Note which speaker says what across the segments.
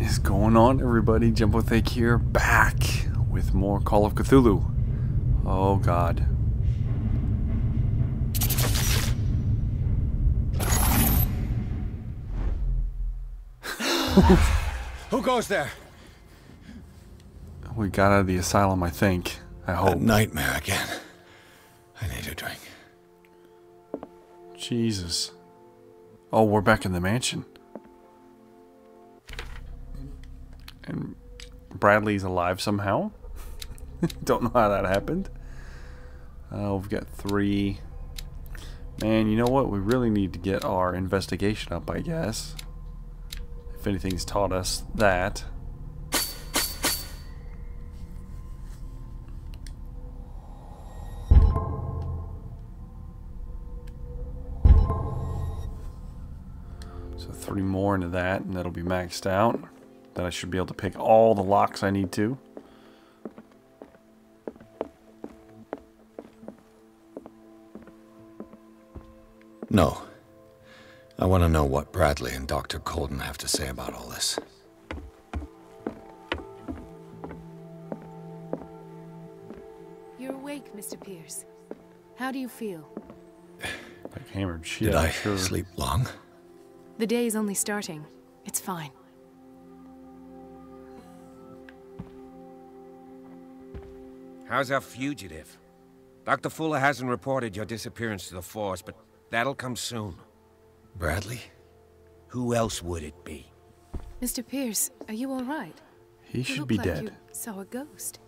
Speaker 1: is going on, everybody? Jumbothick here, back with more Call of Cthulhu. Oh god.
Speaker 2: Who goes there?
Speaker 1: We got out of the asylum, I think. I hope.
Speaker 2: A nightmare again. I need a drink.
Speaker 1: Jesus. Oh, we're back in the mansion. And Bradley's alive somehow. Don't know how that happened. We've got 3. Man, you know what? We really need to get our investigation up, I guess. If anything's taught us that. So 3 more into that, and that'll be maxed out. Then I should be able to pick all the locks I need to.
Speaker 2: No. I want to know what Bradley and Dr. Colden have to say about all this.
Speaker 3: You're awake, Mr. Pierce. How do you feel?
Speaker 1: Like hammered shit.
Speaker 2: Did I
Speaker 1: sure.
Speaker 2: sleep long?
Speaker 3: The day is only starting. It's fine.
Speaker 4: How's our fugitive? Dr. Fuller hasn't reported your disappearance to the force, but that'll come soon.
Speaker 2: Bradley?
Speaker 4: Who else would it be?
Speaker 3: Mr. Pierce, are you all right?
Speaker 1: He
Speaker 3: You
Speaker 1: should
Speaker 3: look
Speaker 1: be
Speaker 3: like
Speaker 1: dead.
Speaker 3: You saw a ghost.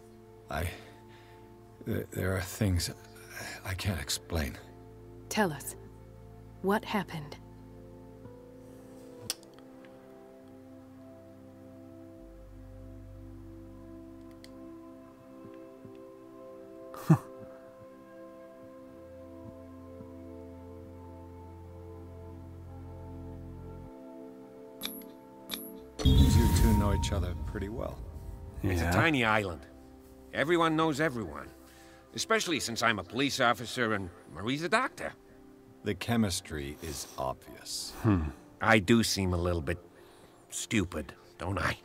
Speaker 2: There are things I can't explain.
Speaker 3: Tell us. What happened?
Speaker 2: You two know each other pretty well.
Speaker 4: It's a
Speaker 1: Yeah.
Speaker 4: tiny island. Everyone knows everyone. Especially since I'm a police officer and Marie's a doctor.
Speaker 2: The chemistry is obvious.
Speaker 4: I do seem a little bit stupid, don't I?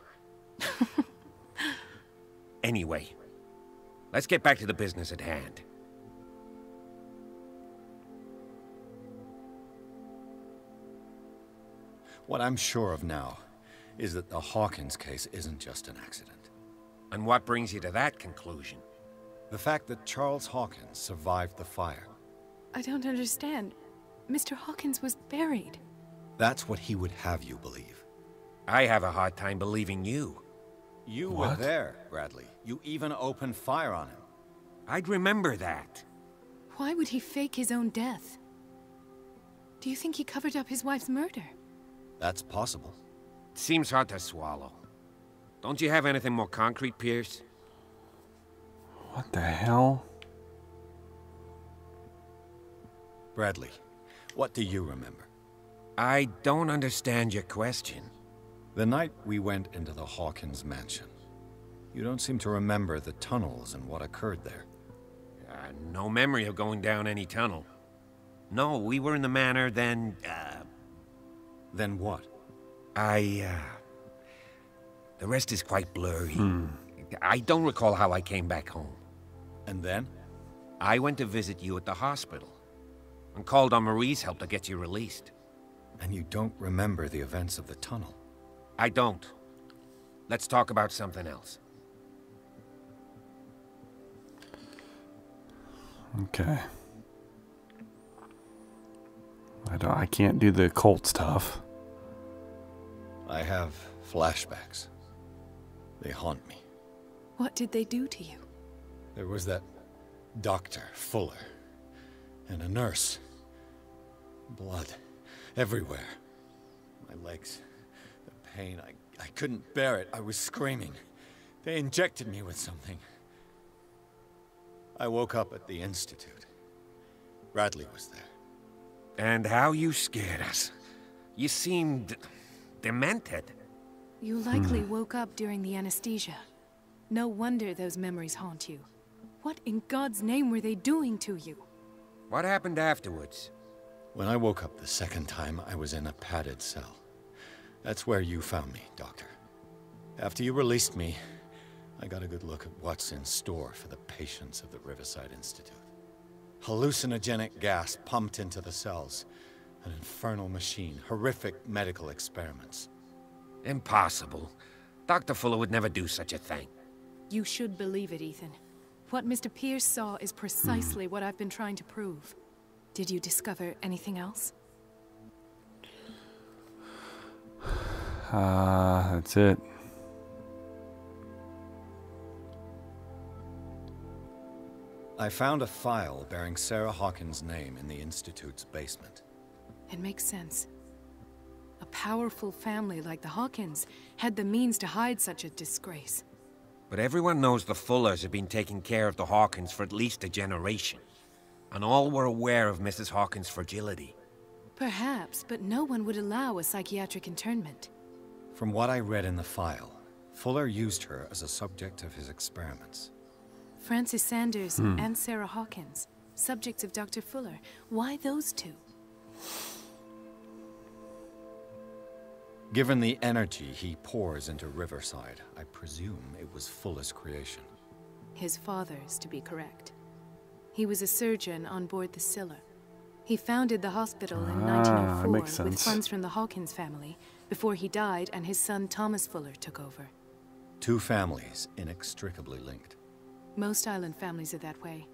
Speaker 4: Anyway, let's get back to the business at hand.
Speaker 2: What I'm sure of now is that the Hawkins case isn't just an accident.
Speaker 4: And what brings you to that conclusion?
Speaker 2: The fact that Charles Hawkins survived the fire.
Speaker 3: I don't understand. Mr. Hawkins was buried.
Speaker 2: That's what he would have you believe.
Speaker 4: I have a hard time believing you.
Speaker 2: You
Speaker 1: What?
Speaker 2: were there, Bradley. You even opened fire on him.
Speaker 4: I'd remember that.
Speaker 3: Why would he fake his own death? Do you think he covered up his wife's murder?
Speaker 2: That's possible.
Speaker 4: Seems hard to swallow. Don't you have anything more concrete, Pierce?
Speaker 1: What the hell?
Speaker 2: Bradley, what do you remember?
Speaker 4: I don't understand your question.
Speaker 2: The night we went into the Hawkins mansion. You don't seem to remember the tunnels and what occurred there.
Speaker 4: No memory of going down any tunnel. No, we were in the manor, then,
Speaker 2: Then what?
Speaker 4: The rest is quite blurry. I don't recall how I came back home.
Speaker 2: And then?
Speaker 4: I went to visit you at the hospital, and called on Marie's help to get you released.
Speaker 2: And you don't remember the events of the tunnel.
Speaker 4: I don't. Let's talk about something else.
Speaker 1: Okay. I can't do the occult stuff.
Speaker 2: I have flashbacks. They haunt me.
Speaker 3: What did they do to you?
Speaker 2: There was that Dr. Fuller and a nurse. Blood everywhere. My legs, the pain, I couldn't bear it. I was screaming. They injected me with something. I woke up at the Institute. Bradley was there.
Speaker 4: And how you scared us. You seemed demented.
Speaker 3: You likely woke up during the anesthesia. No wonder those memories haunt you. What in God's name were they doing to you?
Speaker 4: What happened afterwards?
Speaker 2: When I woke up the second time, I was in a padded cell. That's where you found me, Doctor. After you released me, I got a good look at what's in store for the patients of the Riverside Institute. Hallucinogenic gas pumped into the cells. An infernal machine. Horrific medical experiments.
Speaker 4: Impossible. Dr. Fuller would never do such a thing.
Speaker 3: You should believe it, Ethan. What Mr. Pierce saw is precisely what I've been trying to prove. Did you discover anything else?
Speaker 1: That's it.
Speaker 2: I found a file bearing Sarah Hawkins' name in the Institute's basement.
Speaker 3: It makes sense. A powerful family like the Hawkins had the means to hide such a disgrace.
Speaker 4: But everyone knows the Fullers have been taking care of the Hawkins for at least a generation. And all were aware of Mrs. Hawkins' fragility.
Speaker 3: Perhaps, but no one would allow a psychiatric internment.
Speaker 2: From what I read in the file, Fuller used her as a subject of his experiments.
Speaker 3: Francis Sanders and Sarah Hawkins, subjects of Dr. Fuller. Why those two?
Speaker 2: Given the energy he pours into Riverside, I presume it was Fuller's creation.
Speaker 3: His father's, to be correct. He was a surgeon on board the Scylla. He founded the hospital in 1904
Speaker 1: makes
Speaker 3: with
Speaker 1: sense.
Speaker 3: funds from the Hawkins family before he died and his son Thomas Fuller took over.
Speaker 2: Two families inextricably linked.
Speaker 3: Most island families are that way.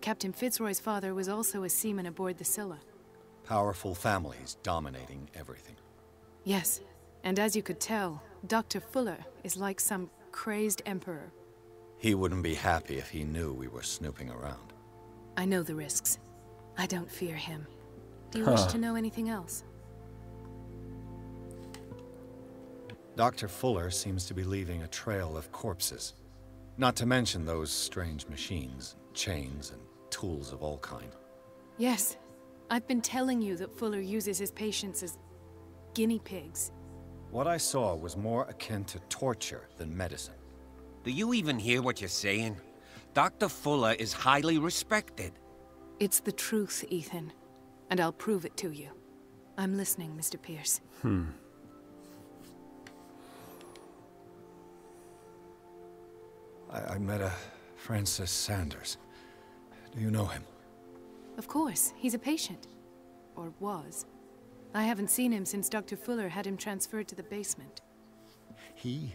Speaker 3: Captain Fitzroy's father was also a seaman aboard the Scylla.
Speaker 2: Powerful families dominating everything.
Speaker 3: Yes, and as you could tell, Dr. Fuller is like some crazed emperor.
Speaker 2: He wouldn't be happy if he knew we were snooping around.
Speaker 3: I know the risks. I don't fear him. Do you wish to know anything else?
Speaker 2: Dr. Fuller seems to be leaving a trail of corpses. Not to mention those strange machines, chains, and tools of all kind.
Speaker 3: Yes. I've been telling you that Fuller uses his patients as guinea pigs.
Speaker 2: What I saw was more akin to torture than medicine.
Speaker 4: Do you even hear what you're saying? Dr. Fuller is highly respected.
Speaker 3: It's the truth, Ethan. And I'll prove it to you. I'm listening, Mr. Pierce.
Speaker 2: I met a Francis Sanders. Do you know him?
Speaker 3: Of course, he's a patient. Or was. I haven't seen him since Dr. Fuller had him transferred to the basement.
Speaker 2: He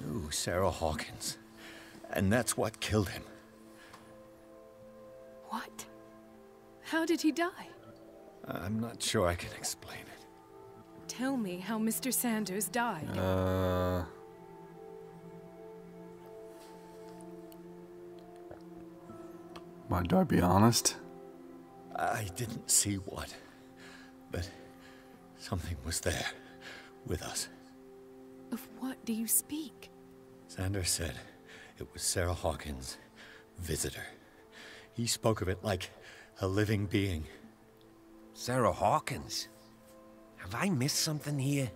Speaker 2: knew Sarah Hawkins. And that's what killed him.
Speaker 3: What? How did he die?
Speaker 2: I'm not sure I can explain it.
Speaker 3: Tell me how Mr. Sanders died.
Speaker 1: Do I be honest?
Speaker 2: I didn't see what, but something was there, with us.
Speaker 3: Of what do you speak?
Speaker 2: Sanders said it was Sarah Hawkins' visitor. He spoke of it like a living being.
Speaker 4: Sarah Hawkins? Have I missed something here?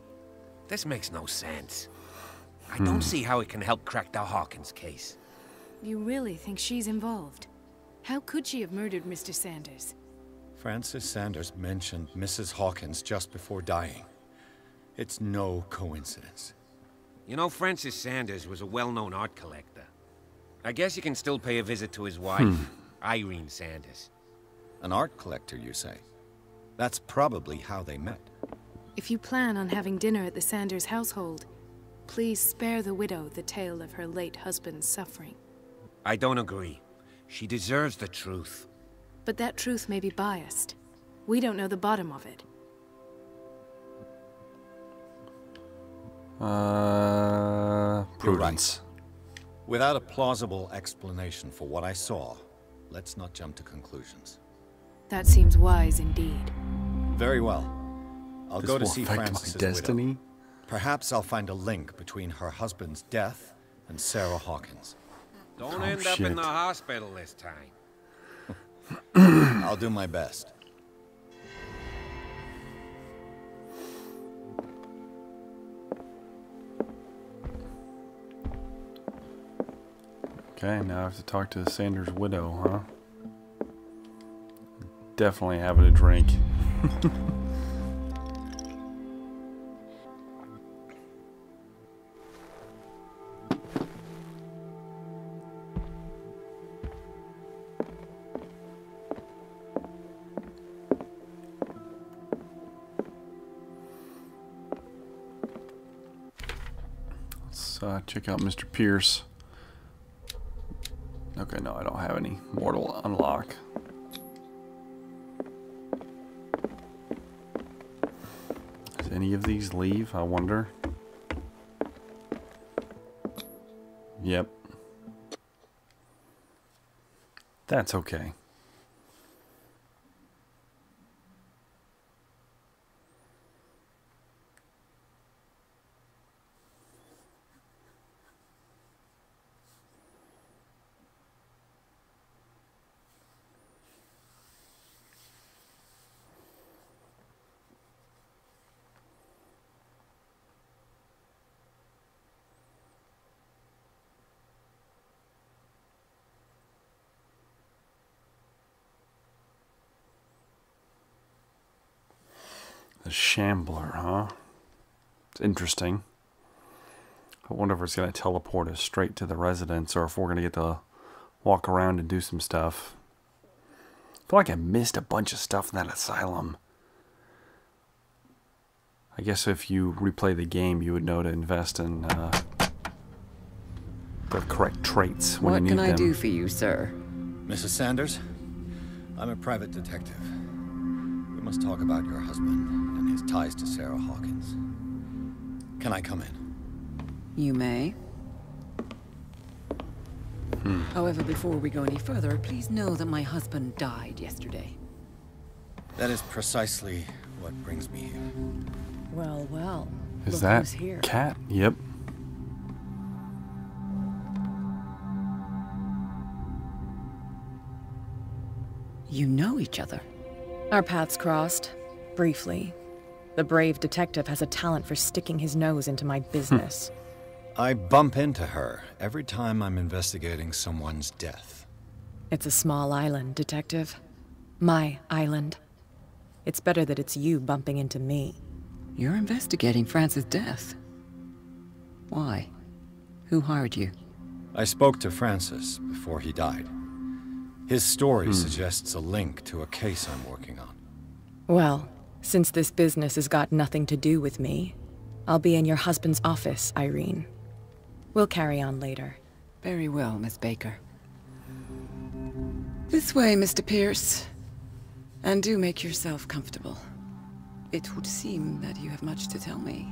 Speaker 4: This makes no sense. I don't see how it can help crack the Hawkins case.
Speaker 3: You really think she's involved? How could she have murdered Mr. Sanders?
Speaker 2: Francis Sanders mentioned Mrs. Hawkins just before dying. It's no coincidence.
Speaker 4: You know, Francis Sanders was a well-known art collector. I guess you can still pay a visit to his wife, Irene Sanders.
Speaker 2: An art collector, you say? That's probably how they met.
Speaker 3: If you plan on having dinner at the Sanders household, please spare the widow the tale of her late husband's suffering.
Speaker 4: I don't agree. She deserves the truth.
Speaker 3: But that truth may be biased. We don't know the bottom of it.
Speaker 1: Prudence.
Speaker 2: Without a plausible explanation for what I saw, let's not jump to conclusions.
Speaker 3: That seems wise indeed.
Speaker 2: Very well. I'll
Speaker 1: This
Speaker 2: go to
Speaker 1: will
Speaker 2: see
Speaker 1: affect my
Speaker 2: Francis's
Speaker 1: destiny.
Speaker 2: widow. Perhaps I'll find a link between her husband's death and Sarah Hawkins.
Speaker 4: Don't
Speaker 1: Oh,
Speaker 4: end up in
Speaker 1: shit.
Speaker 4: the hospital this time.
Speaker 2: I'll do my best.
Speaker 1: Okay, now I have to talk to Sanders' widow, huh? Definitely having a drink. Let's check out Mr. Pierce. Okay, no, I don't have any mortal unlock. Does any of these leave, I wonder? Yep. That's okay. The Shambler, huh? It's interesting. I wonder if it's going to teleport us straight to the residence or if we're going to get to walk around and do some stuff. I feel like I missed a bunch of stuff in that asylum. I guess if you replay the game, you would know to invest in the correct traits when you need them.
Speaker 5: What can I do for you, sir?
Speaker 2: Mrs. Sanders, I'm a private detective. We must talk about your husband and his ties to Sarah Hawkins. Can I come in?
Speaker 5: You may. However, before we go any further, please know that my husband died yesterday.
Speaker 2: That is precisely what brings me here.
Speaker 5: Well, well.
Speaker 1: Is
Speaker 5: Look
Speaker 1: that
Speaker 5: who's here.
Speaker 1: Cat? Yep.
Speaker 5: You know each other.
Speaker 6: Our paths crossed, briefly. The brave detective has a talent for sticking his nose into my business.
Speaker 2: I bump into her every time I'm investigating someone's death.
Speaker 6: It's a small island, detective. My island. It's better that it's you bumping into me.
Speaker 5: You're investigating Francis' death. Why? Who hired you?
Speaker 2: I spoke to Francis before he died. His story suggests a link to a case I'm working on.
Speaker 6: Well, since this business has got nothing to do with me, I'll be in your husband's office, Irene. We'll carry on later.
Speaker 5: Very well, Miss Baker. This way, Mr. Pierce. And do make yourself comfortable. It would seem that you have much to tell me.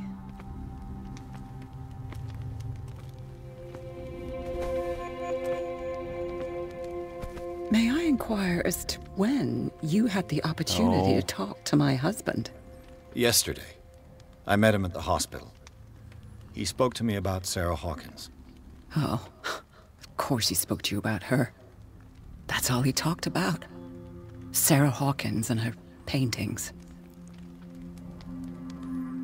Speaker 5: May I inquire as to when you had the opportunity to talk to my husband?
Speaker 2: Yesterday, I met him at the hospital. He spoke to me about Sarah Hawkins.
Speaker 5: Oh, of course he spoke to you about her. That's all he talked about. Sarah Hawkins and her paintings.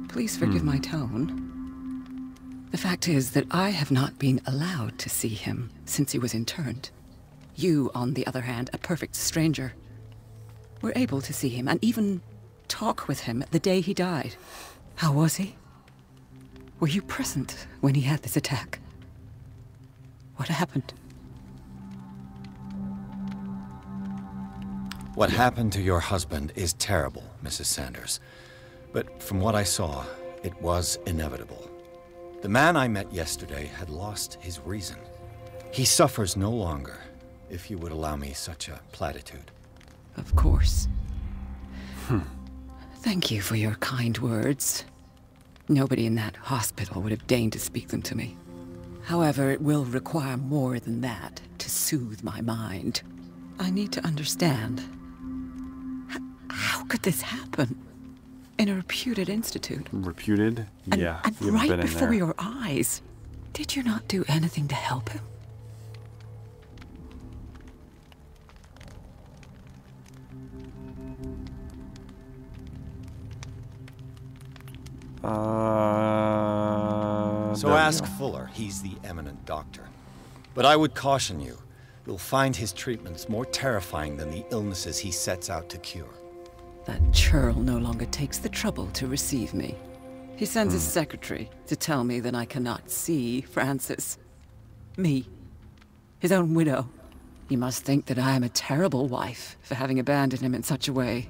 Speaker 5: Please forgive my tone. The fact is that I have not been allowed to see him since he was interned. You, on the other hand, a perfect stranger, were able to see him and even talk with him the day he died. How was he? Were you present when he had this attack? What happened?
Speaker 2: What happened to your husband is terrible, Mrs. Sanders. But from what I saw, it was inevitable. The man I met yesterday had lost his reason. He suffers no longer, if you would allow me such a platitude.
Speaker 5: Of course. Thank you for your kind words. Nobody in that hospital would have deigned to speak them to me. However, it will require more than that to soothe my mind. I need to understand. How could this happen? In a reputed institute?
Speaker 1: Reputed? Yeah.
Speaker 5: And
Speaker 1: you've
Speaker 5: right
Speaker 1: been in
Speaker 5: before
Speaker 1: there.
Speaker 5: your eyes. Did you not do anything to help him?
Speaker 2: So
Speaker 1: there we
Speaker 2: ask
Speaker 1: go.
Speaker 2: Fuller, he's the eminent doctor. But I would caution you, you'll find his treatments more terrifying than the illnesses he sets out to cure.
Speaker 5: That churl no longer takes the trouble to receive me. He sends his secretary to tell me that I cannot see Francis. Me. His own widow. He must think that I am a terrible wife for having abandoned him in such a way.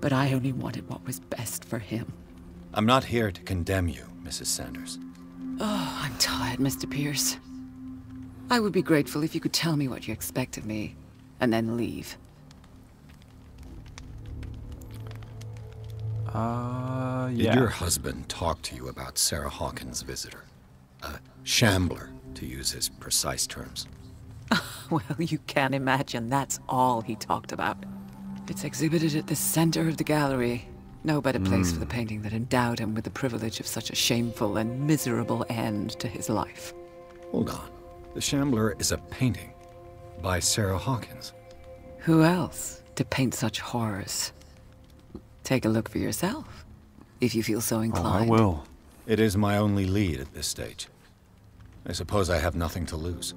Speaker 5: But I only wanted what was best for him.
Speaker 2: I'm not here to condemn you, Mrs. Sanders.
Speaker 5: Oh, I'm tired, Mr. Pierce. I would be grateful if you could tell me what you expect of me, and then leave.
Speaker 1: Yeah.
Speaker 2: Did your husband talk to you about Sarah Hawkins' visitor? A Shambler, to use his precise terms.
Speaker 5: Well, you can't imagine that's all he talked about. It's exhibited at the center of the gallery. No better place for the painting that endowed him with the privilege of such a shameful and miserable end to his life.
Speaker 2: Hold on. The Shambler is a painting by Sarah Hawkins.
Speaker 5: Who else to paint such horrors? Take a look for yourself, if you feel so
Speaker 1: Oh,
Speaker 5: inclined.
Speaker 1: I will.
Speaker 2: It is my only lead at this stage. I suppose I have nothing to lose.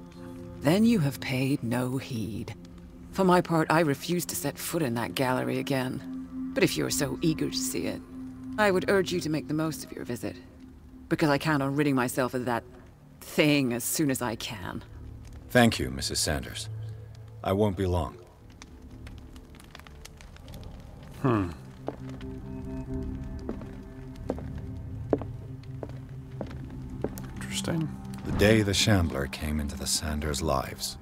Speaker 5: Then you have paid no heed. For my part, I refuse to set foot in that gallery again. But if you're so eager to see it, I would urge you to make the most of your visit. Because I count on ridding myself of that thing as soon as I can.
Speaker 2: Thank you, Mrs. Sanders. I won't be long.
Speaker 1: Interesting.
Speaker 2: The day the Shambler came into the Sanders' lives.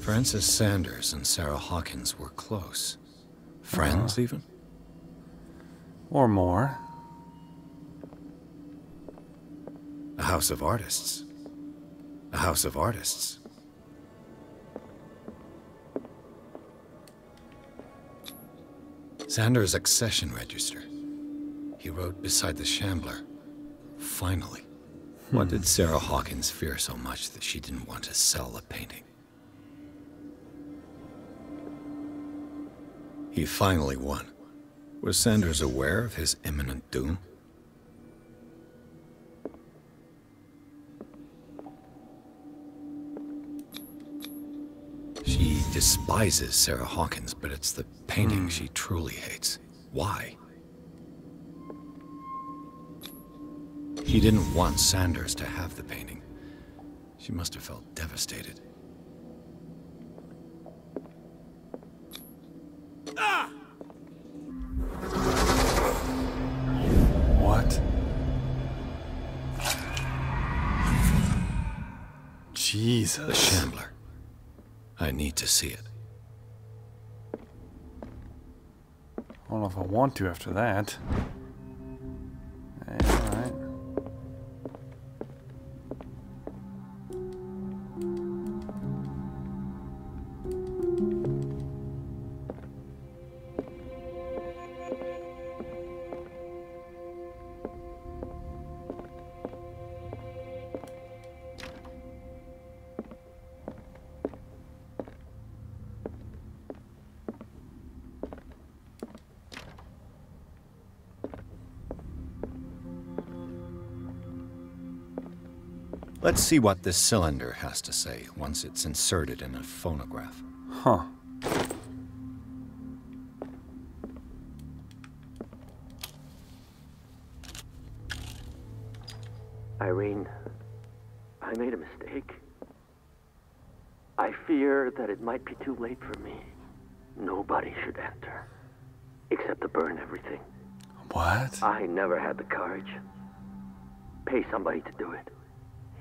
Speaker 2: Frances Sanders and Sarah Hawkins were close. Friends, even?
Speaker 1: Or more.
Speaker 2: A house of artists. A house of artists. Sanders' accession register. He wrote beside the Shambler, "Finally." What did Sarah Hawkins fear so much that she didn't want to sell the painting? He finally won. Was Sanders aware of his imminent doom? She despises Sarah Hawkins, but it's the painting she truly hates. Why? She didn't want Sanders to have the painting. She must have felt devastated.
Speaker 1: What? Jesus.
Speaker 2: The Shambler. I need to see it.
Speaker 1: I don't know if I want to after that. Alright.
Speaker 2: Let's see what this cylinder has to say once it's inserted in a phonograph.
Speaker 1: Huh.
Speaker 7: Irene, I made a mistake. I fear that it might be too late for me. Nobody should enter, except to burn everything.
Speaker 1: What?
Speaker 7: I never had the courage. Pay somebody to do it.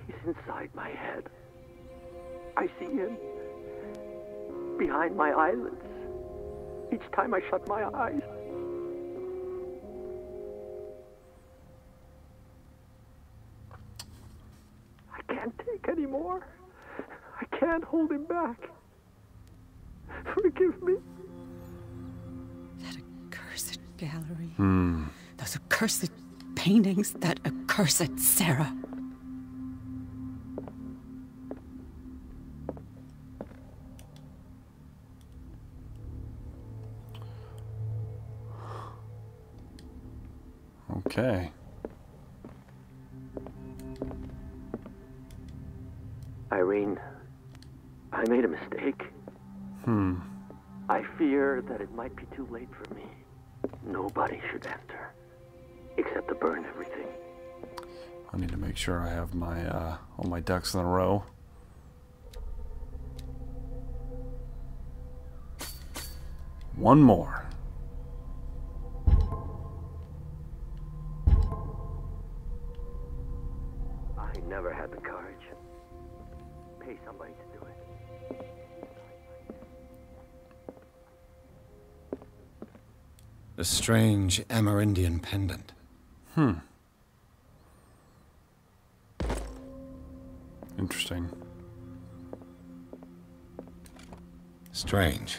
Speaker 7: He's inside my head. I see him behind my eyelids each time I shut my eyes. I can't take any more. I can't hold him back. Forgive me.
Speaker 5: That accursed gallery. Those accursed paintings. That accursed Sarah.
Speaker 1: Okay.
Speaker 7: Irene, I made a mistake. I fear that it might be too late for me. Nobody should enter, except to burn everything.
Speaker 1: I need to make sure I have my all my ducks in a row. One more.
Speaker 7: I never had the courage. Pay somebody to do it.
Speaker 2: A strange Amerindian pendant.
Speaker 1: Interesting.
Speaker 2: Strange.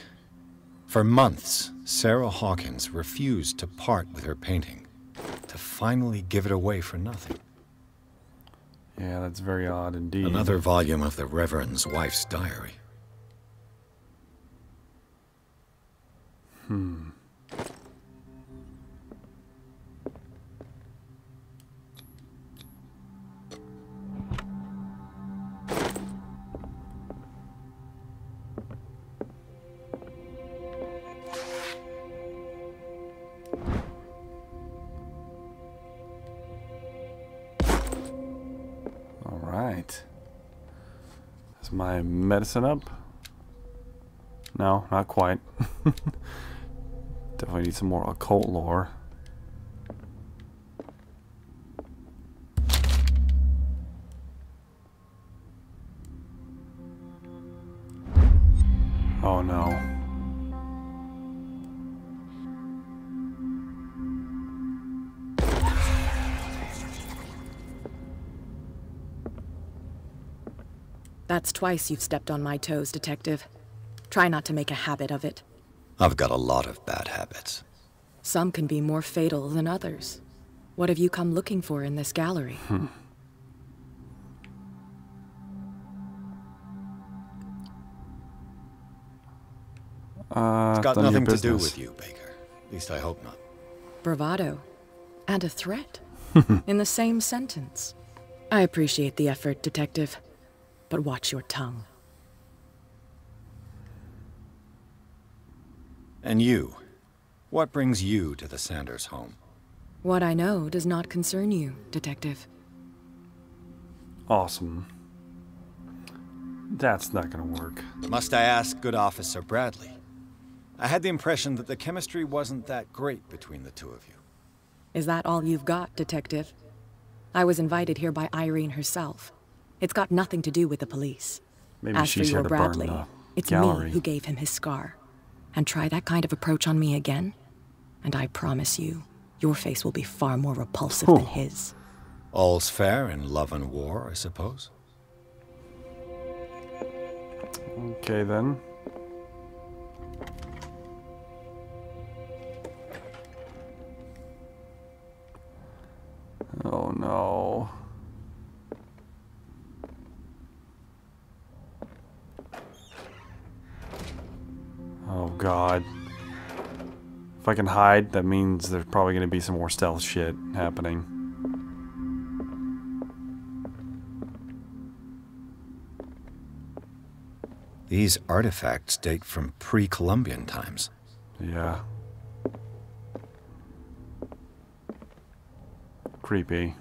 Speaker 2: For months, Sarah Hawkins refused to part with her painting, to finally give it away for nothing.
Speaker 1: Yeah, that's very odd indeed.
Speaker 2: Another volume of the Reverend's wife's diary.
Speaker 1: All right. Is my medicine up? No, not quite. Definitely need some more occult lore. Oh no.
Speaker 6: That's twice you've stepped on my toes, Detective. Try not to make a habit of it.
Speaker 2: I've got a lot of bad habits.
Speaker 6: Some can be more fatal than others. What have you come looking for in this gallery?
Speaker 2: It's got
Speaker 1: none of your
Speaker 2: nothing to do
Speaker 1: business.
Speaker 2: with you, Baker. At least I hope not.
Speaker 6: Bravado. And a threat. In the same sentence. I appreciate the effort, Detective. But watch your tongue.
Speaker 2: And you? What brings you to the Sanders home?
Speaker 6: What I know does not concern you, Detective.
Speaker 1: Awesome. That's not gonna work.
Speaker 2: Must I ask, good Officer Bradley? I had the impression that the chemistry wasn't that great between the two of you.
Speaker 6: Is that all you've got, Detective? I was invited here by Irene herself. It's got nothing to do with the police.
Speaker 1: Maybe
Speaker 6: As for
Speaker 1: she's here
Speaker 6: your
Speaker 1: to
Speaker 6: Bradley,
Speaker 1: burn the
Speaker 6: it's
Speaker 1: gallery.
Speaker 6: me who gave him his scar. And try that kind of approach on me again, and I promise you, your face will be far more repulsive than his.
Speaker 2: All's fair in love and war, I suppose?
Speaker 1: Okay then. Oh no. Oh god. If I can hide, that means there's probably going to be some more stealth shit happening.
Speaker 2: These artifacts date from pre-Columbian times.
Speaker 1: Yeah. Creepy.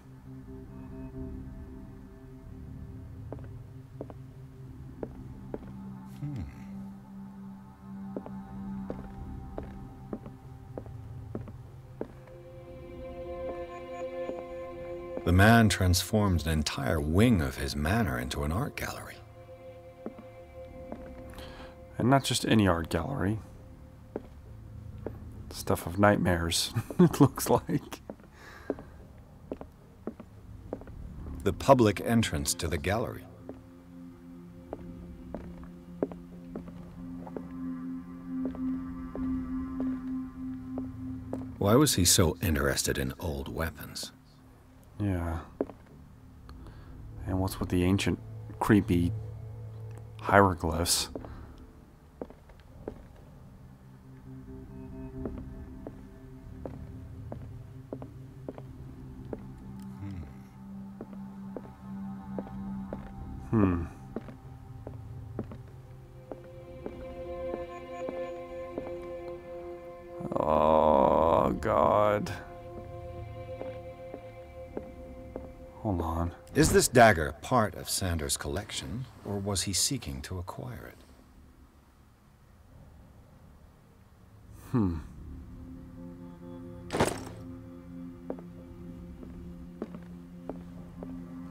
Speaker 2: The man transformed an entire wing of his manor into an art gallery.
Speaker 1: And not just any art gallery. Stuff of nightmares, it looks like.
Speaker 2: The public entrance to the gallery. Why was he so interested in old weapons?
Speaker 1: Yeah. And what's with the ancient, creepy hieroglyphs? Oh, God. Hold on.
Speaker 2: Is this dagger part of Sanders' collection, or was he seeking to acquire it?
Speaker 1: Hold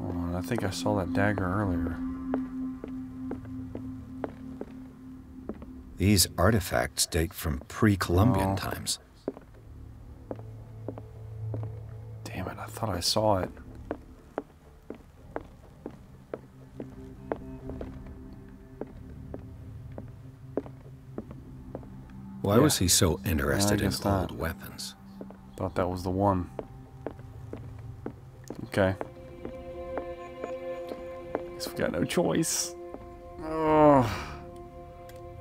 Speaker 1: on, I think I saw that dagger earlier.
Speaker 2: These artifacts date from pre-Columbian
Speaker 1: Oh.
Speaker 2: times.
Speaker 1: Damn it, I thought I saw it.
Speaker 2: Why was he so interested in
Speaker 1: guess not.
Speaker 2: old weapons?
Speaker 1: Thought that was the one. Okay. Guess we got no choice. Oh,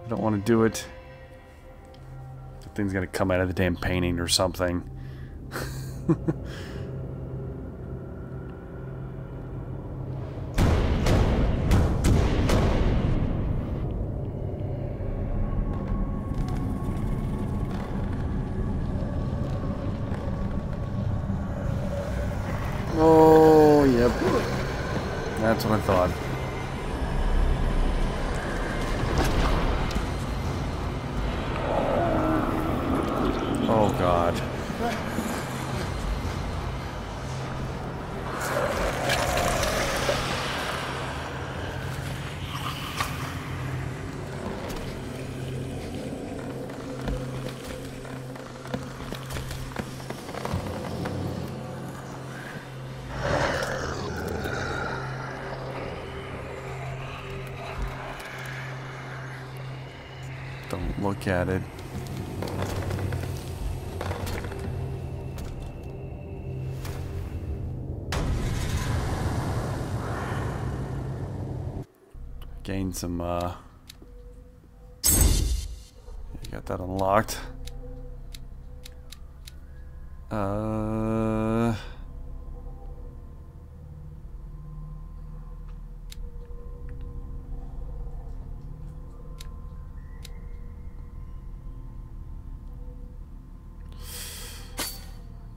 Speaker 1: I don't want to do it. The thing's gonna come out of the damn painting or something. Oh, yep. That's what I thought. Oh, God. Don't look at it. Gain some, you got that unlocked.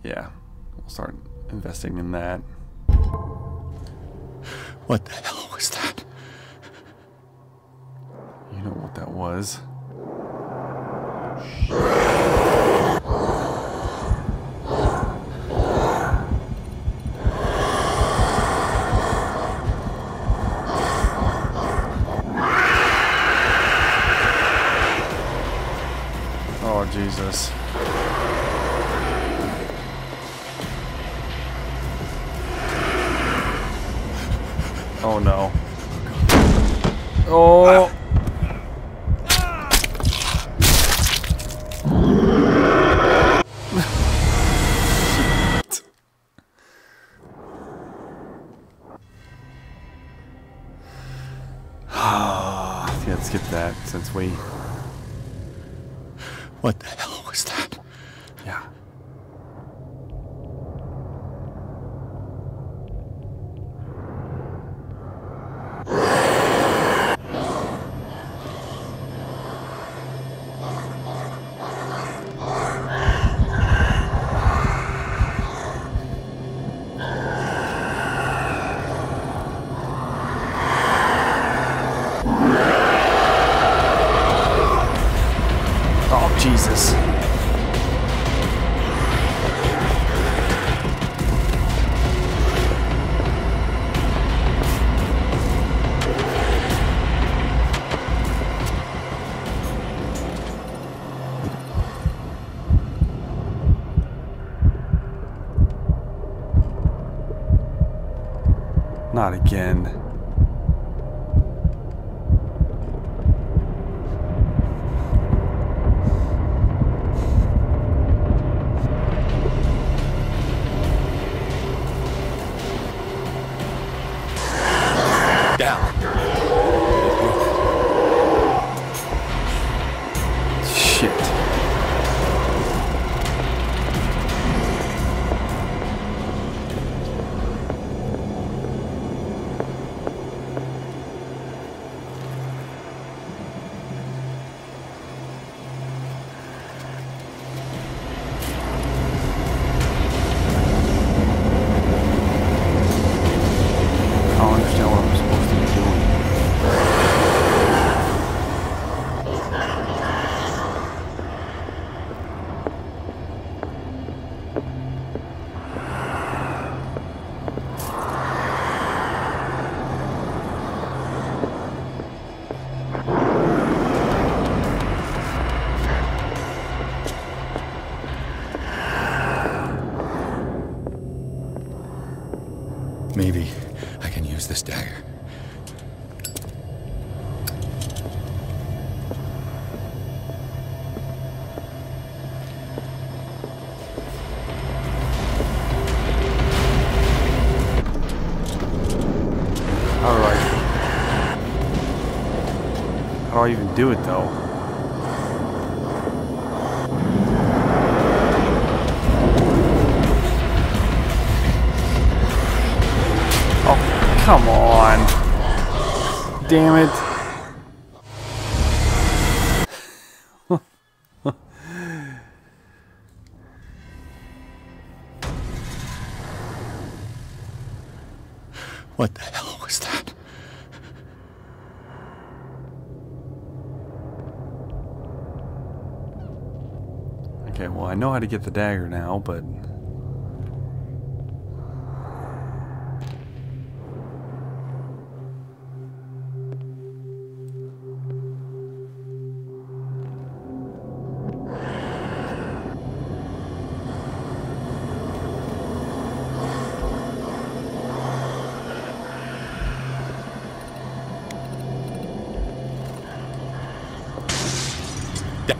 Speaker 1: Yeah, we'll start investing in that.
Speaker 2: What the hell was that?
Speaker 1: You know what that was. Oh, Jesus. Oh, no. Oh! Let's skip that since we...
Speaker 2: What the hell was that?
Speaker 1: Yeah. Oh, Jesus. Not again.
Speaker 2: Down.
Speaker 1: Shit. How do I even do it though? Oh, come on. Damn it.
Speaker 2: What the hell was that?
Speaker 1: Okay, well, I know how to get the dagger now, but...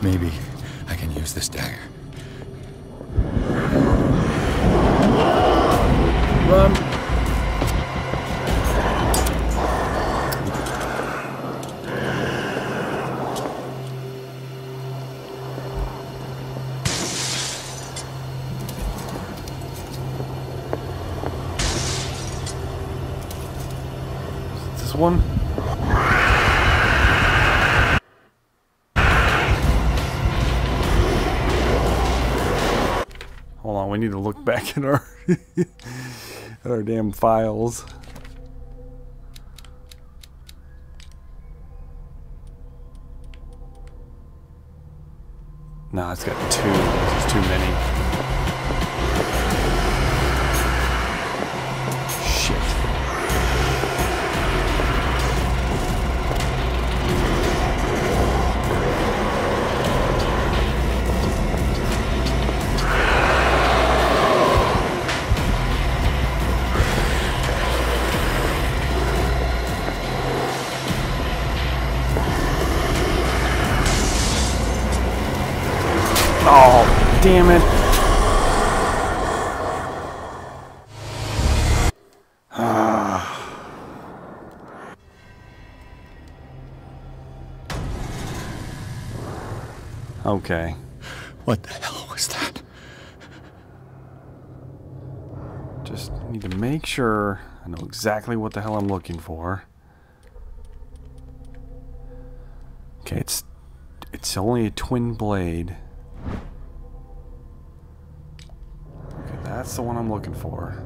Speaker 2: Maybe I can use this dagger.
Speaker 1: Run! Is this one? Hold on, we need to look back at our at our damn files. Nah, it's got two. This is too many. Shit. Oh, damn it. Okay.
Speaker 2: What the hell was that?
Speaker 1: Just need to make sure I know exactly what the hell I'm looking for. Okay, it's only a twin blade. Okay, that's the one I'm looking for.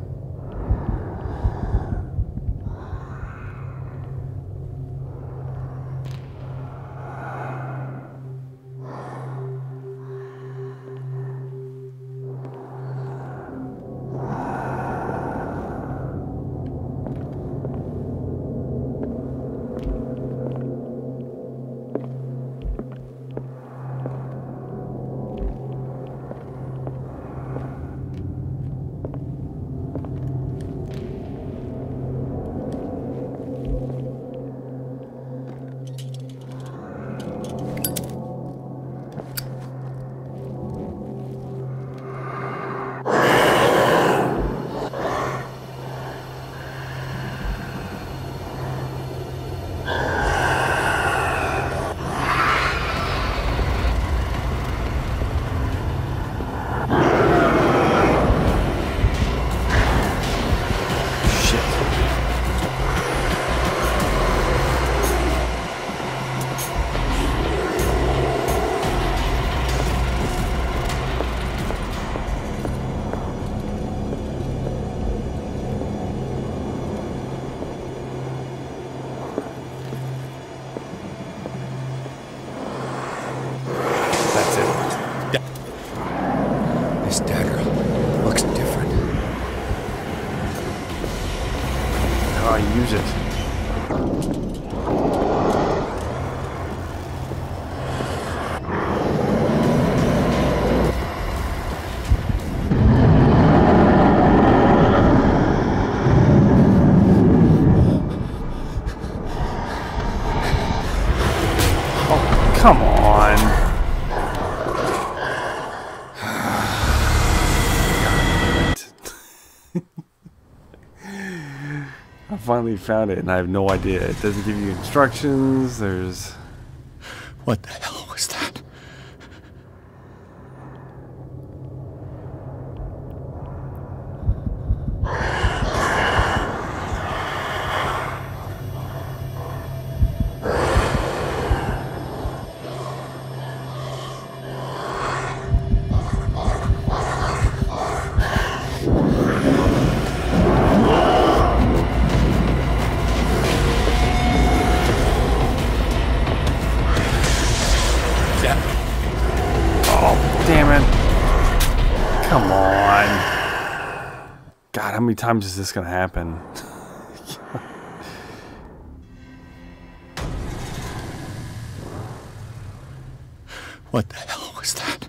Speaker 2: This dagger looks different.
Speaker 1: How I use it. Oh, come on. finally found it, and I have no idea. It doesn't give you instructions. There's...
Speaker 2: What the hell was that?
Speaker 1: How many times is this gonna happen?
Speaker 2: What the hell was that?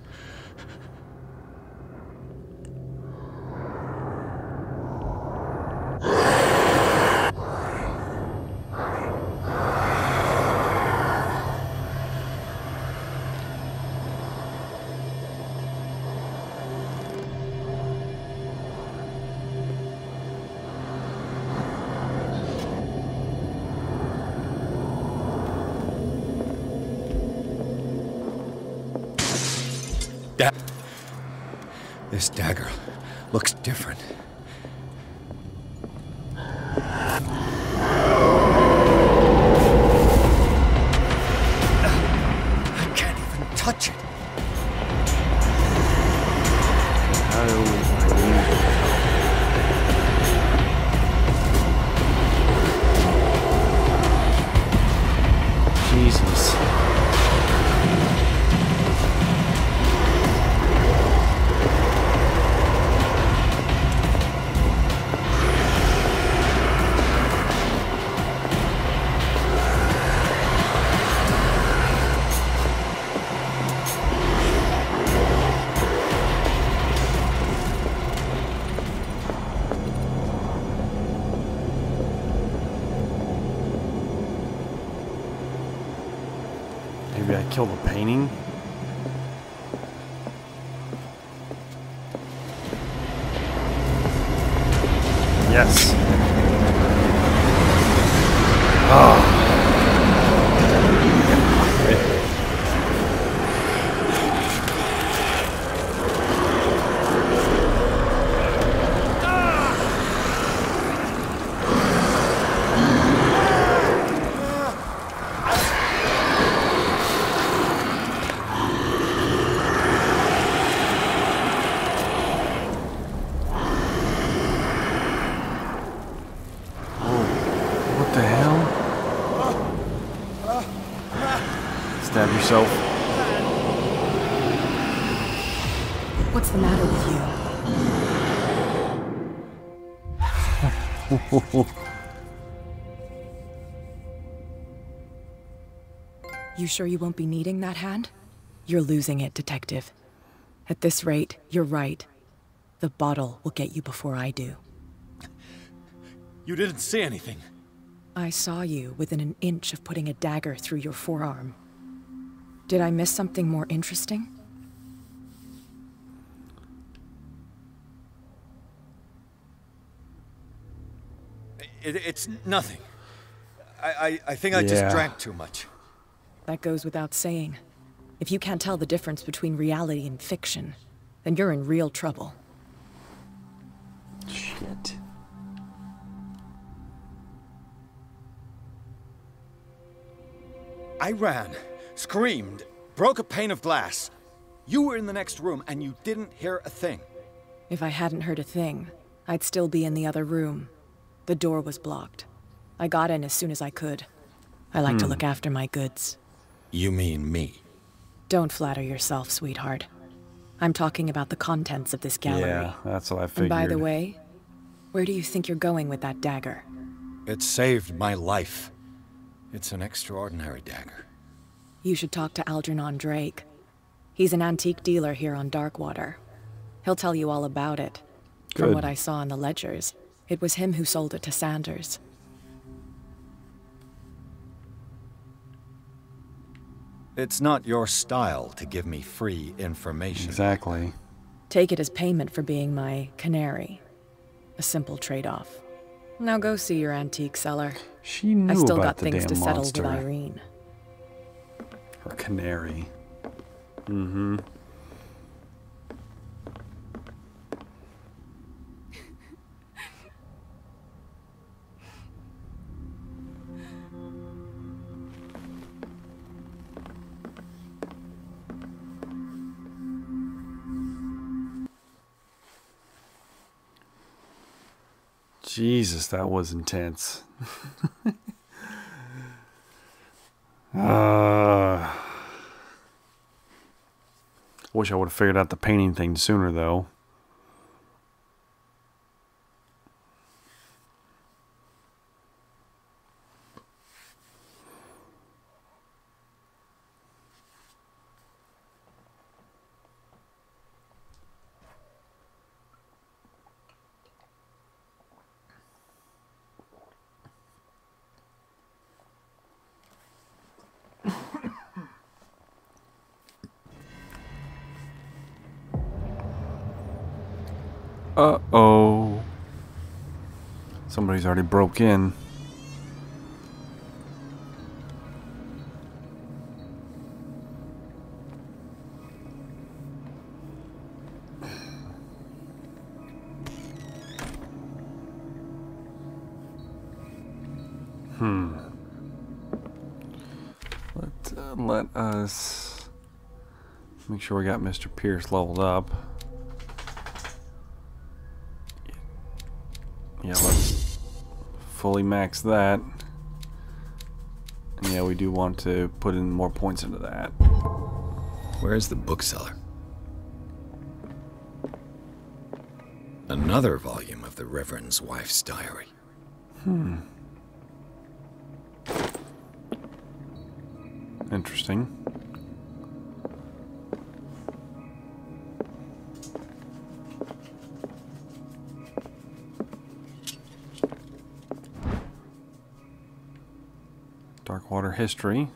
Speaker 2: This dagger looks different. I can't even touch it.
Speaker 1: Jesus. Maybe I killed the painting? Yes. Oh. Stab yourself.
Speaker 6: What's the matter with you? You sure you won't be needing that hand? You're losing it, Detective. At this rate, you're right. The bottle will get you before I do.
Speaker 2: You didn't see anything.
Speaker 6: I saw you within an inch of putting a dagger through your forearm. Did I miss something more interesting?
Speaker 2: It's nothing. I think I just drank too much.
Speaker 6: That goes without saying. If you can't tell the difference between reality and fiction, then you're in real trouble.
Speaker 1: Shit.
Speaker 2: I ran, screamed, broke a pane of glass. You were in the next room and you didn't hear a thing.
Speaker 6: If I hadn't heard a thing, I'd still be in the other room. The door was blocked. I got in as soon as I could. I like to look after my goods.
Speaker 2: You mean me?
Speaker 6: Don't flatter yourself, sweetheart. I'm talking about the contents of this gallery.
Speaker 1: Yeah, that's what I figured.
Speaker 6: And by the way, where do you think you're going with that dagger?
Speaker 2: It saved my life. It's an extraordinary dagger.
Speaker 6: You should talk to Algernon Drake. He's an antique dealer here on Darkwater. He'll tell you all about it.
Speaker 1: Good.
Speaker 6: From what I saw in the ledgers, it was him who sold it to Sanders.
Speaker 2: It's not your style to give me free information.
Speaker 1: Exactly.
Speaker 6: Take it as payment for being my canary. A simple trade-off. Now go see your antique seller.
Speaker 1: She knew
Speaker 6: I still
Speaker 1: about
Speaker 6: got
Speaker 1: the
Speaker 6: things
Speaker 1: damn
Speaker 6: to settle
Speaker 1: monster.
Speaker 6: with Irene.
Speaker 1: Her canary. Mm-hmm. Jesus, that was intense. Wish I would have figured out the painting thing sooner, though. Uh-oh. Somebody's already broke in. Let us make sure we got Mr. Pierce leveled up. Yeah, let's fully max that. And yeah, we do want to put in more points into that.
Speaker 2: Where's the bookseller? Another volume of the Reverend's wife's diary.
Speaker 1: Interesting. Darkwater history.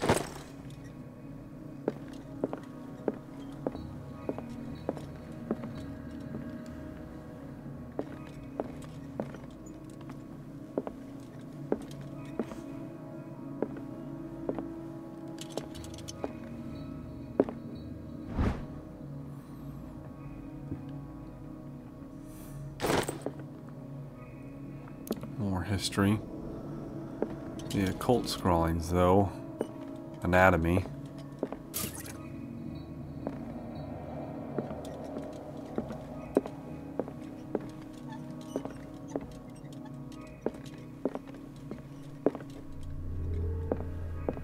Speaker 1: More history. The occult scrawlings, though. Anatomy.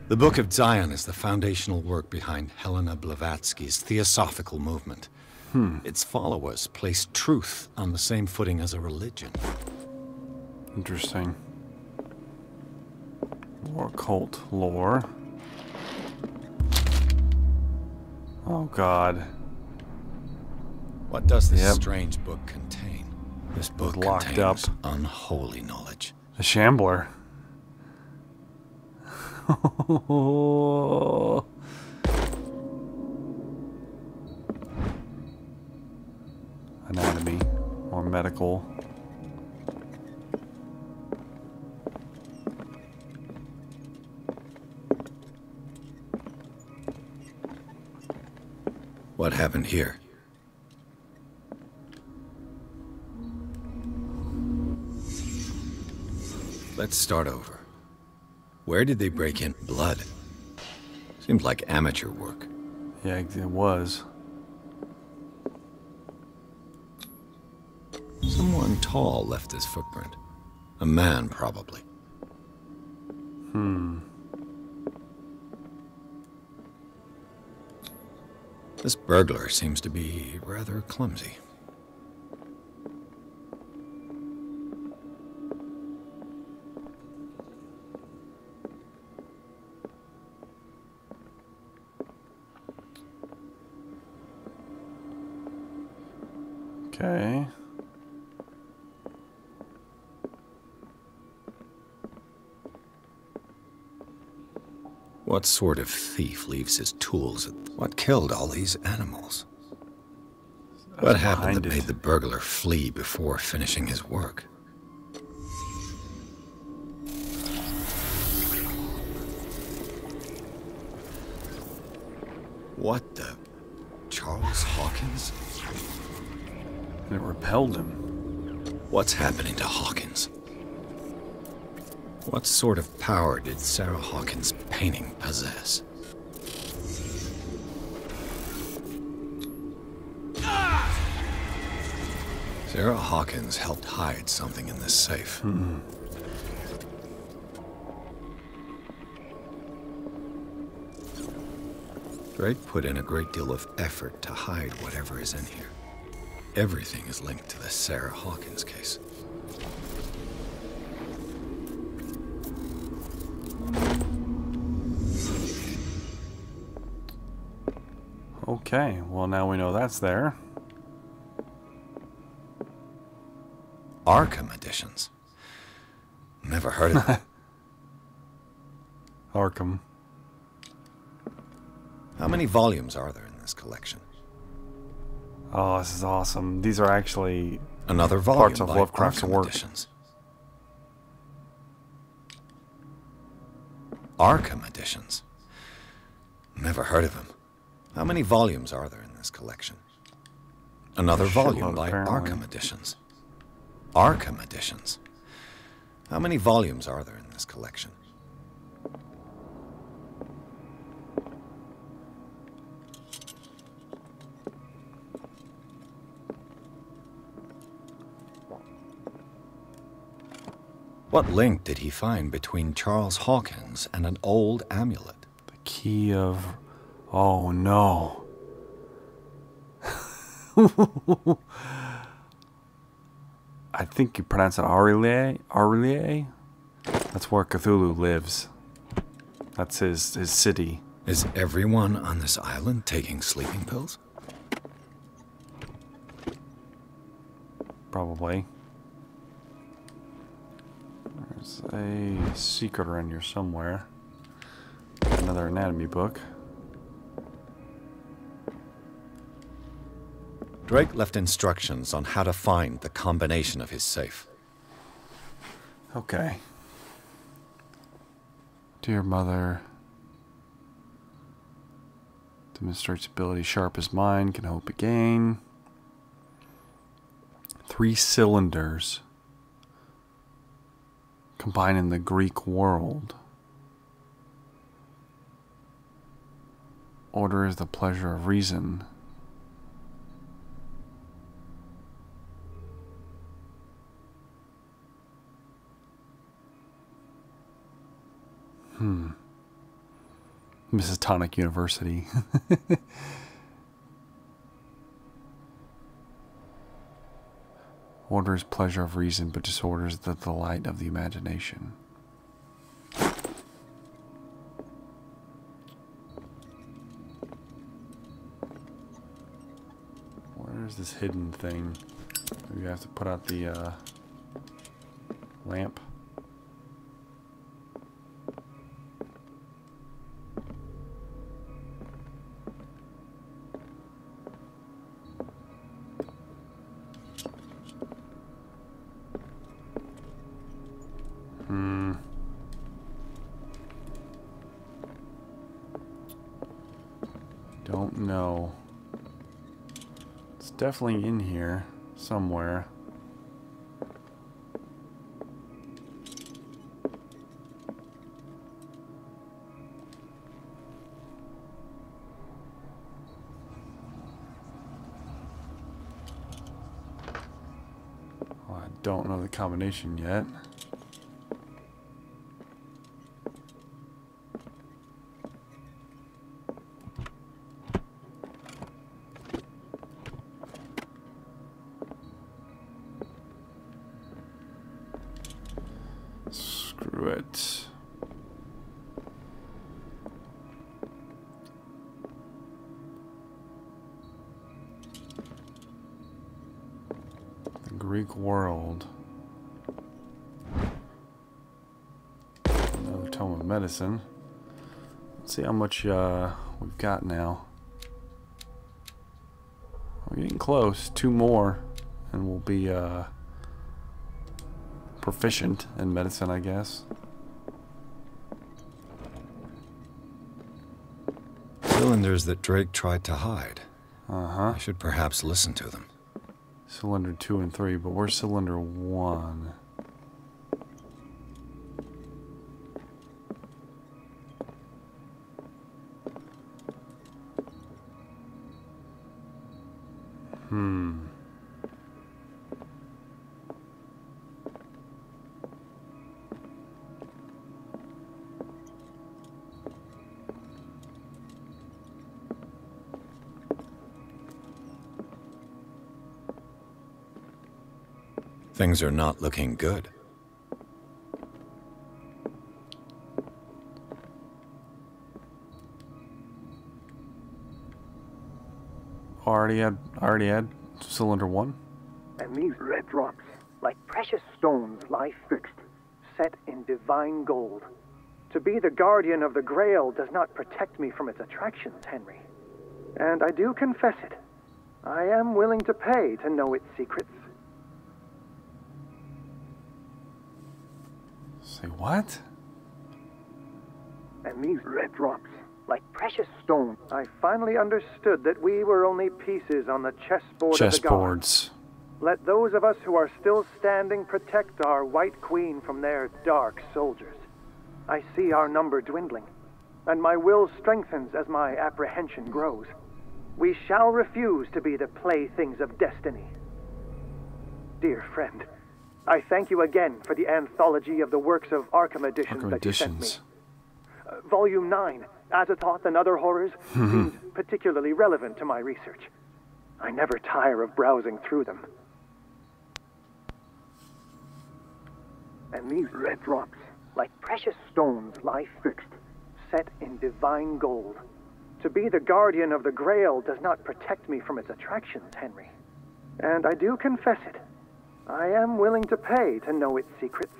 Speaker 2: The Book of Zion is the foundational work behind Helena Blavatsky's Theosophical movement. Its followers place truth on the same footing as a religion.
Speaker 1: Interesting. More occult lore. Oh God.
Speaker 2: What does this strange book contain? This book
Speaker 1: locked
Speaker 2: contains
Speaker 1: up.
Speaker 2: unholy knowledge.
Speaker 1: A Shambler. Anatomy or medical.
Speaker 2: What happened here? Let's start over. Where did they break in? Blood. Seems like amateur work.
Speaker 1: Yeah, it was.
Speaker 2: Someone tall left this footprint. A man, probably. This burglar seems to be rather clumsy.
Speaker 1: Okay.
Speaker 2: What sort of thief leaves his tools at... What killed all these animals? What happened that made the burglar flee before finishing his work? What the... Charles Hawkins?
Speaker 1: And it repelled him.
Speaker 2: What's happening to Hawkins? What sort of power did Sarah Hawkins' painting possess? Sarah Hawkins helped hide something in this safe. Drake put in a great deal of effort to hide whatever is in here. Everything is linked to the Sarah Hawkins case.
Speaker 1: Okay, well now we know that's there.
Speaker 2: Arkham editions. Never heard of it.
Speaker 1: Arkham.
Speaker 2: How many volumes are there in this collection?
Speaker 1: Oh, this is awesome. These are actually
Speaker 2: Another volume
Speaker 1: parts of
Speaker 2: by
Speaker 1: Lovecraft's
Speaker 2: Arkham
Speaker 1: work.
Speaker 2: editions. Arkham editions. Never heard of them. How many volumes are there in this collection? Another volume by
Speaker 1: apparently.
Speaker 2: Arkham editions. Arkham editions. How many volumes are there in this collection? What link did he find between Charles Hawkins and an old amulet?
Speaker 1: The key of... Oh no. I think you pronounce it Aurelie. Aurelie? That's where Cthulhu lives. That's his city.
Speaker 2: Is everyone on this island taking sleeping pills?
Speaker 1: Probably. There's a secret around here somewhere. Another anatomy book.
Speaker 2: Drake left instructions on how to find the combination of his safe.
Speaker 1: Okay. Dear Mother, demonstrates ability sharp as mine, can hope again. 3 cylinders combined in the Greek world. Order is the pleasure of reason. Mrs. Tonic University. Order is pleasure of reason, but disorder is the delight of the imagination. Where's this hidden thing? Maybe I have to put out the lamp. Don't know. It's definitely in here somewhere. Well, I don't know the combination yet. Screw it. The Greek world. Another tome of medicine. Let's see how much we've got now. We're getting close. 2 more and we'll be proficient in medicine, I guess.
Speaker 2: Still cylinders that Drake tried to hide.
Speaker 1: Uh-huh.
Speaker 2: I should perhaps listen to them.
Speaker 1: Cylinder 2 and 3, but where's cylinder 1?
Speaker 2: Things are not looking good.
Speaker 1: Already had cylinder 1.
Speaker 8: And these red drops, like precious stones, lie fixed, set in divine gold. To be the guardian of the Grail does not protect me from its attractions, Henry. And I do confess it. I am willing to pay to know its secrets.
Speaker 1: Say what?
Speaker 8: And these red drops, like precious stones, I finally understood that we were only pieces on the chessboard of the gods.
Speaker 1: Chessboards.
Speaker 8: Let those of us who are still standing protect our White Queen from their dark soldiers. I see our number dwindling, and my will strengthens as my apprehension grows. We shall refuse to be the playthings of destiny. Dear friend, I thank you again for the anthology of the works of Arkham editions that you sent me. Volume 9, Azathoth and Other Horrors, seems particularly relevant to my research. I never tire of browsing through them. And these red drops, like precious stones, lie fixed, set in divine gold. To be the guardian of the Grail does not protect me from its attractions, Henry. And I do confess it. I am willing to pay to know its secrets.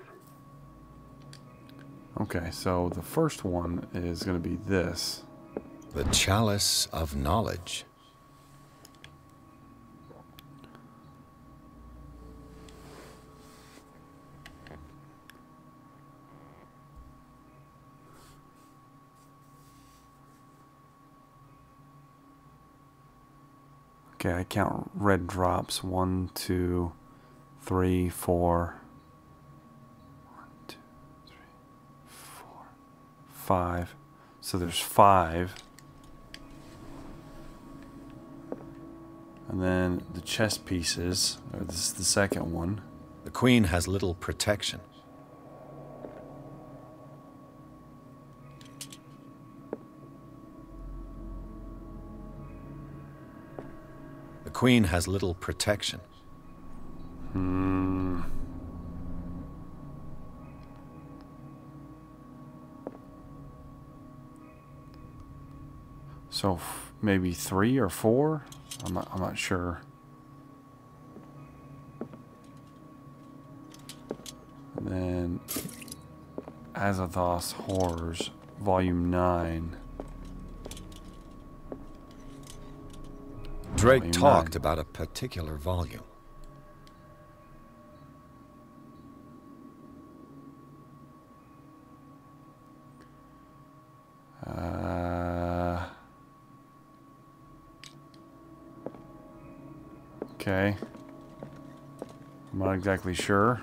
Speaker 1: Okay, so the first one is going to be this.
Speaker 2: The Chalice of Knowledge.
Speaker 1: Okay, I count red drops. 1, 2, 3, 4. 1, 2, 3, 4, 5. So there's 5. And then the chess pieces. Or this is the second one.
Speaker 2: The Queen has little protection. The Queen has little protection.
Speaker 1: So maybe 3 or 4? I'm not sure. And then Azathoth's Horrors, Volume 9.
Speaker 2: Drake
Speaker 1: Volume
Speaker 2: talked
Speaker 1: 9.
Speaker 2: about a particular volume.
Speaker 1: Okay. I'm not exactly sure.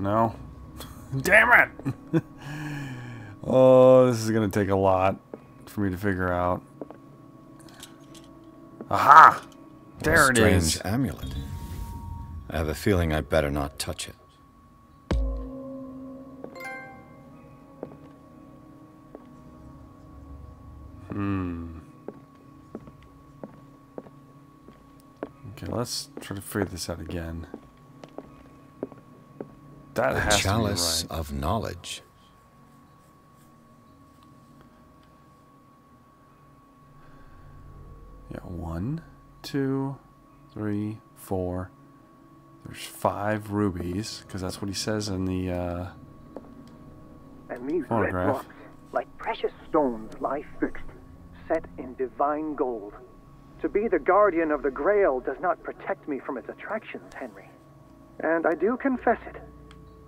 Speaker 1: No. Damn it! Oh, this is gonna take a lot for me to figure out. Aha! There it is.
Speaker 2: Strange amulet. I have a feeling I better not touch it.
Speaker 1: Okay, let's try to figure this out again. That
Speaker 2: The
Speaker 1: has
Speaker 2: Chalice
Speaker 1: to be right.
Speaker 2: of Knowledge.
Speaker 1: 1, 2, 3, 4. There's 5 rubies, because that's what he says in the
Speaker 8: And these red
Speaker 1: photograph.
Speaker 8: rocks, like precious stones, lie fixed, set in divine gold. To be the guardian of the Grail does not protect me from its attractions, Henry. And I do confess it.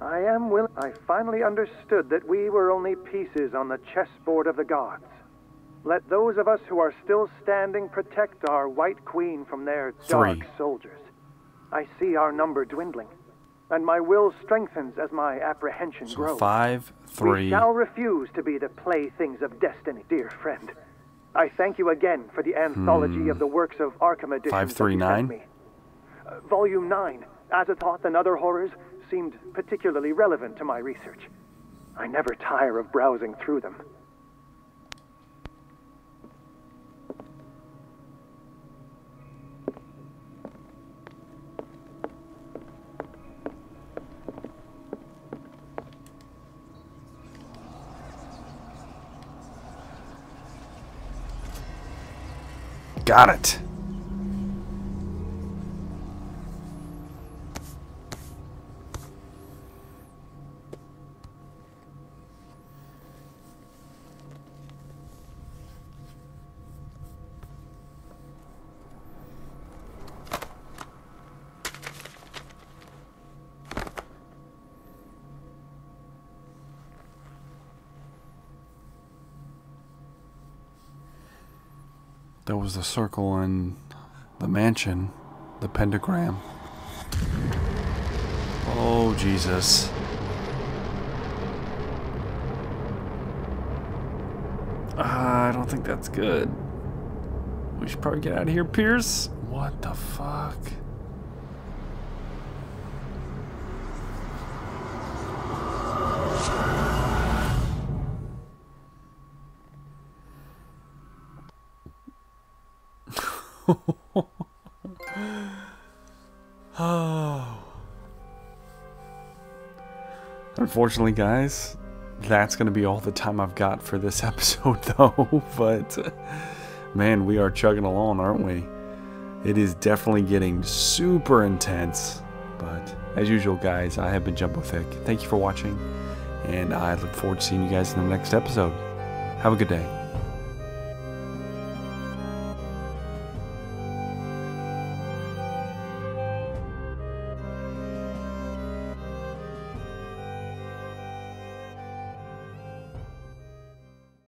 Speaker 8: I finally understood that we were only pieces on the chessboard of the gods. Let those of us who are still standing protect our White Queen from their dark
Speaker 1: 3.
Speaker 8: soldiers. I see our number dwindling, and my will strengthens as my apprehension
Speaker 1: So
Speaker 8: grows.
Speaker 1: 5, 3.
Speaker 8: We shall refuse to be the playthings of destiny, dear friend. I thank you again for the anthology of the works of Arkham editions
Speaker 1: 5, 3,
Speaker 8: that you sent
Speaker 1: 9.
Speaker 8: me. Volume 9, Azathoth and Other Horrors, seemed particularly relevant to my research. I never tire of browsing through them.
Speaker 1: Got it. There was the circle in the mansion, the pentagram. Oh, Jesus. I don't think that's good. We should probably get out of here, Pierce. What the fuck? Oh. Unfortunately, guys, that's going to be all the time I've got for this episode, though. But, man, we are chugging along, aren't we? It is definitely getting super intense. But, as usual, guys, I have been Jumbo Thick. Thank you for watching, and I look forward to seeing you guys in the next episode. Have a good day.